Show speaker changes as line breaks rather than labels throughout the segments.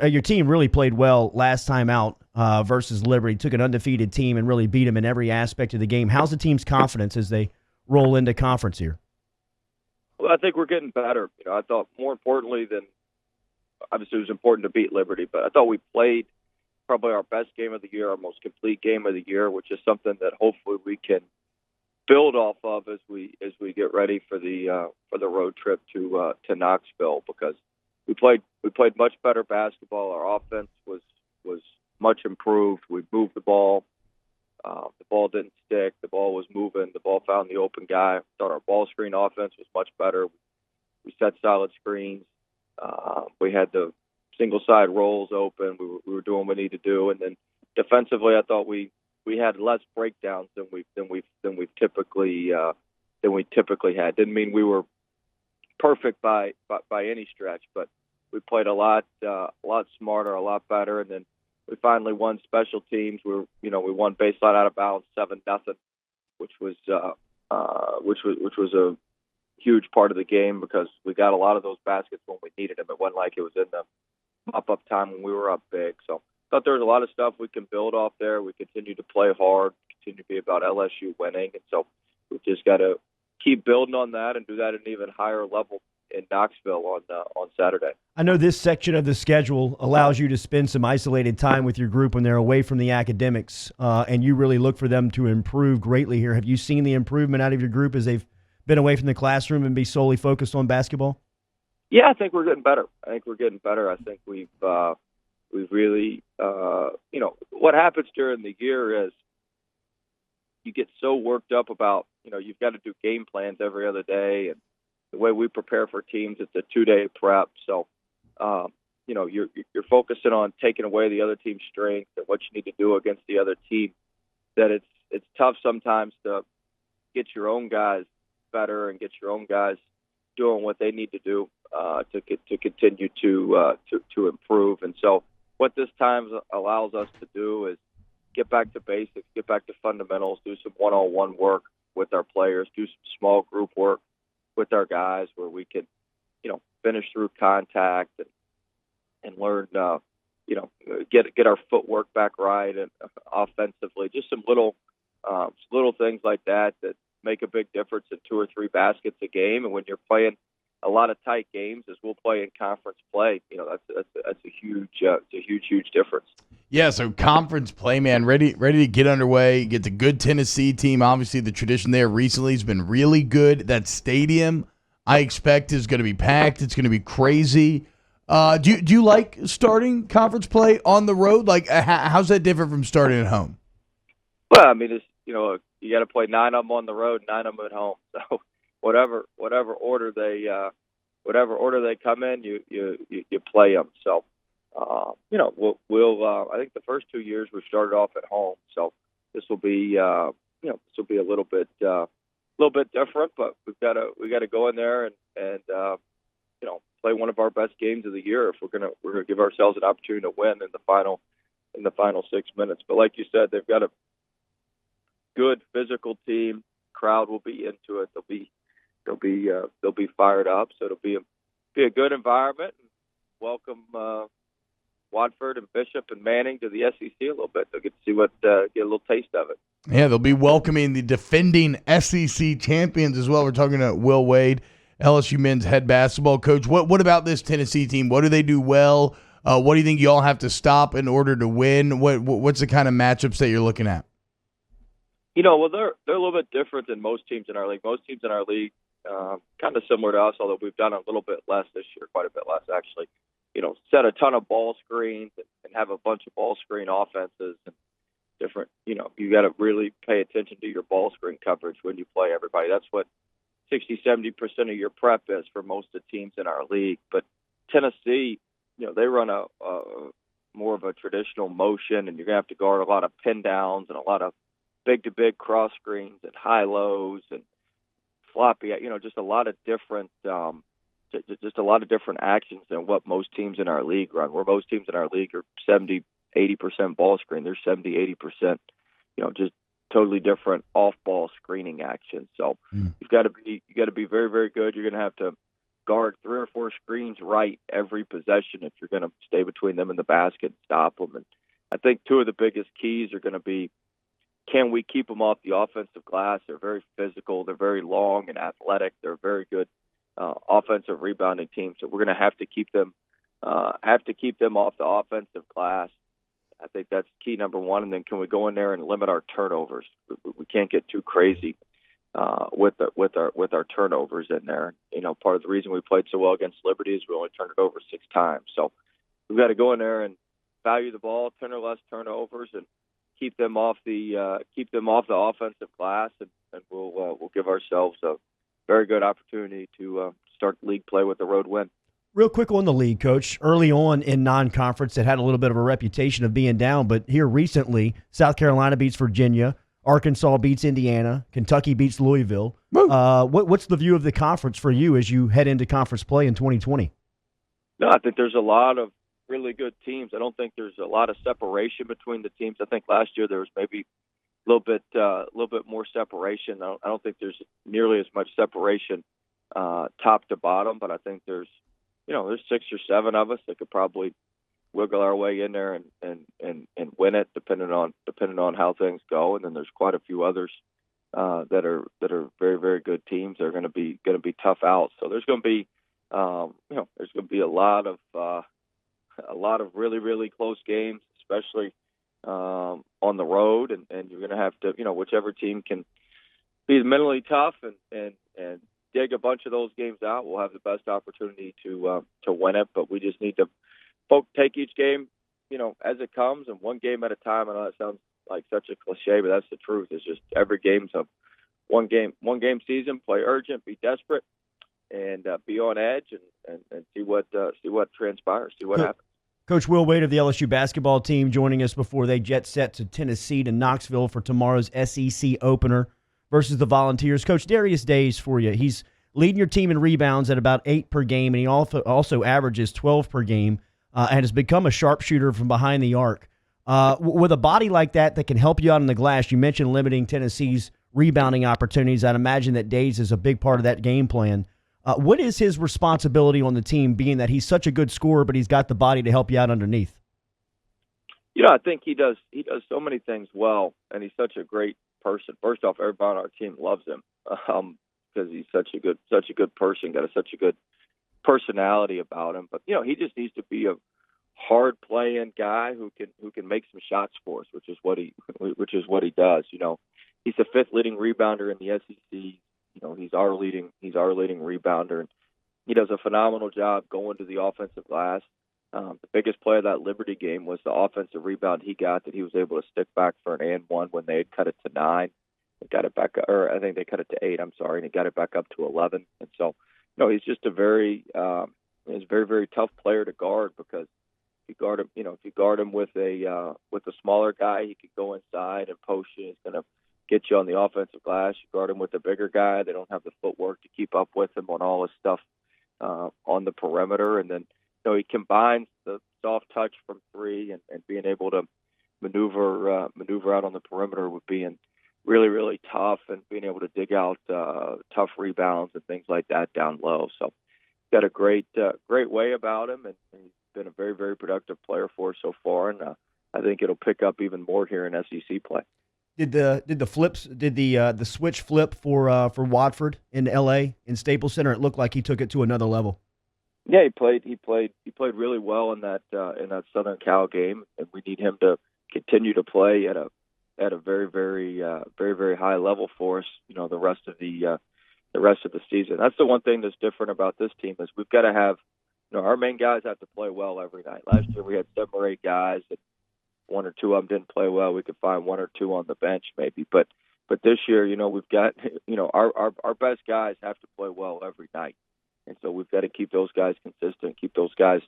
Your team really played well last time out versus Liberty. Took an undefeated team and really beat them in every aspect of the game. How's the team's confidence as they roll into conference here?
Well, I think we're getting better. I thought more importantly than obviously it was important to beat Liberty, but I thought we played probably our best game of the year, our most complete game of the year, which is something that hopefully we can build off of as we get ready for the road trip to Knoxville, because we played much better basketball. Our offense was much improved. We moved the ball. The ball didn't stick. The ball was moving. The ball found the open guy. I thought our ball screen offense was much better. We set solid screens. We had the single side rolls open. We were doing what we needed to do, and then defensively, I thought we had less breakdowns than we typically had. Didn't mean we were perfect by any stretch, but we played a lot smarter, a lot better, and then we finally won special teams. We won baseline out of bounds 7-0, which was a huge part of the game because we got a lot of those baskets when we needed them. It wasn't like it was in the mop-up time when we were up big. So I thought there was a lot of stuff we can build off there. We continue to play hard, continue to be about LSU winning, and so we've just got to keep building on that and do that at an even higher level in Knoxville on Saturday.
I know this section of the schedule allows you to spend some isolated time with your group when they're away from the academics, and you really look for them to improve greatly here. Have you seen the improvement out of your group as they've been away from the classroom and be solely focused on basketball?
Yeah, I think we're getting better. I think we've really, what happens during the year is you get so worked up about, you've got to do game plans every other day, and the way we prepare for teams, it's a 2-day prep. So, you're focusing on taking away the other team's strength and what you need to do against the other team. That it's tough sometimes to get your own guys better and get your own guys doing what they need to do to continue to improve. And so, what this time allows us to do is get back to basics, get back to fundamentals, do some one-on-one work with our players, do some small group work with our guys where we can, finish through contact and learn, get our footwork back right and offensively. Just some little things like that make a big difference in 2 or 3 baskets a game. And when you're playing a lot of tight games, as we'll play in conference play, that's a huge difference.
Yeah, so conference play, man, ready to get underway. Get the good Tennessee team. Obviously, the tradition there recently has been really good. That stadium, I expect, is going to be packed. It's going to be crazy. Do you like starting conference play on the road? Like, how's that different from starting at home?
Well, I mean, it's you got to play 9 of them on the road, 9 of them at home. So whatever order they come in, you play them. So. We'll I think the first 2 years we started off at home, so this will be a little bit different, but we got to go in there and play one of our best games of the year if we're gonna give ourselves an opportunity to win in the final 6 minutes. But like you said, they've got a good physical team. Crowd will be into it. They'll be fired up. So it'll be a good environment. Welcome. Watford and Bishop and Manning to the SEC a little bit. They'll get to see get a little taste of it.
Yeah, they'll be welcoming the defending SEC champions as well. We're talking to Will Wade, LSU men's head basketball coach. What about this Tennessee team? What do they do well? What do you think you all have to stop in order to win? What's the kind of matchups that you're looking at?
Well, they're a little bit different than most teams in our league. Most teams in our league, kind of similar to us, although we've done a little bit less this year, quite a bit less actually. Set a ton of ball screens and have a bunch of ball screen offenses and different, you got to really pay attention to your ball screen coverage when you play everybody. That's what 60-70% of your prep is for most of the teams in our league. But Tennessee, they run a more of a traditional motion, and you're going to have to guard a lot of pin downs and a lot of big-to-big cross screens and high-lows and floppy, just a lot of different just a lot of different actions than what most teams in our league run. Where most teams in our league are 70-80% ball screen, they're 70-80%, just totally different off-ball screening action. So you've got to be very, very good. You're going to have to guard 3 or 4 screens right every possession if you're going to stay between them and the basket and stop them. And I think 2 of the biggest keys are going to be, can we keep them off the offensive glass? They're very physical. They're very long and athletic. They're a very good offensive rebounding team. So we're going to have to keep them off the offensive glass. I think that's key number 1. And then can we go in there and limit our turnovers? We can't get too crazy with our turnovers in there. Part of the reason we played so well against Liberty is we only turned it over 6 times. So we've got to go in there and value the ball, turn or less turnovers, and keep them off the offensive glass, and we'll give ourselves a very good opportunity to start league play with the road win.
Real quick on the league, Coach. Early on in non-conference, it had a little bit of a reputation of being down, but here recently, South Carolina beats Virginia, Arkansas beats Indiana, Kentucky beats Louisville. What's the view of the conference for you as you head into conference play in 2020?
No, I think there's a lot of really good teams. I don't think there's a lot of separation between the teams. I think last year there was maybe a little bit more separation. I don't think there's nearly as much separation top to bottom, but I think there's 6 or 7 of us that could probably wiggle our way in there and win it, depending on how things go. And then there's quite a few others that are very, very good teams. They're going to be tough out. So there's going to be there's going to be a lot of really, really close games, especially on the road, and you're going to have to, whichever team can be mentally tough and dig a bunch of those games out, will have the best opportunity to win it. But we just need to take each game, as it comes, and one game at a time. I know that sounds like such a cliche, but that's the truth. It's just every game's a one game season. Play urgent, be desperate, and be on edge, and see what transpires, see what happens.
Coach Will Wade of the LSU basketball team joining us before they jet set to Tennessee to Knoxville for tomorrow's SEC opener versus the Volunteers. Coach, Darius Days for you. He's leading your team in rebounds at about 8 per game, and he also averages 12 per game and has become a sharpshooter from behind the arc. With a body like that can help you out on the glass, you mentioned limiting Tennessee's rebounding opportunities. I'd imagine that Days is a big part of that game plan. What is his responsibility on the team, being that he's such a good scorer, but he's got the body to help you out underneath?
I think he does so many things well, and he's such a great person. First off, everybody on our team loves him because he's such a good person, got such a good personality about him. But he just needs to be a hard playing guy who can make some shots for us, which is what he does. He's the 5th leading rebounder in the SEC. He's our leading rebounder, and he does a phenomenal job going to the offensive glass. The biggest play of that Liberty game was the offensive rebound he got, that he was able to stick back for an and one when they had cut it to 9. They got it back, or I think they cut it to 8. I'm sorry, and he got it back up to 11. And so, he's just a very, very, very tough player to guard, because if you guard him with a smaller guy, he could go inside and post you. He's going to get you on the offensive glass. You guard him with a bigger guy, they don't have the footwork to keep up with him on all his stuff on the perimeter. And then he combines the soft touch from 3 and being able to maneuver out on the perimeter with being really, really tough and being able to dig out tough rebounds and things like that down low. So got a great way about him, and he's been a very, very productive player for us so far, and I think it'll pick up even more here in SEC play.
Did the switch flip for Watford in LA in Staples Center? It looked like he took it to another level.
Yeah, he played really well in that Southern Cal game, and we need him to continue to play at a very, very, very, very high level for us. The rest of the season. That's the one thing that's different about this team, is we've got to have, our main guys have to play well every night. Last year we had 7 or 8 guys that 1 or 2 of them didn't play well. We could find 1 or 2 on the bench maybe, but this year, we've got, our best guys have to play well every night, and so we've got to keep those guys consistent, keep those guys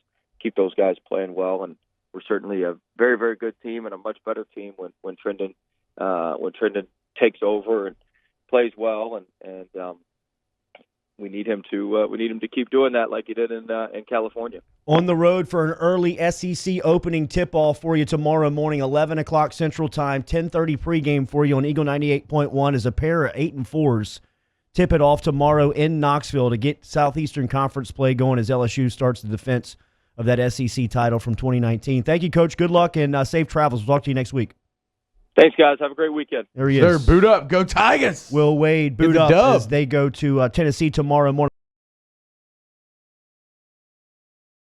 playing well, and we're certainly a very, very good team and a much better team when Trendon takes over and plays well, and we need him to keep doing that like he did in California.
On the road for an early SEC opening tip-off for you tomorrow morning, 11 o'clock Central Time, 10:30 pregame for you on Eagle 98.1 as a pair of 8-4s tip it off tomorrow in Knoxville to get Southeastern Conference play going as LSU starts the defense of that SEC title from 2019. Thank you, Coach. Good luck and safe travels. We'll talk to you next week.
Thanks, guys. Have a great weekend.
There he is.
Sir, boot up. Go Tigers.
Will Wade boot
the
up
dub.
as they go to Tennessee tomorrow morning.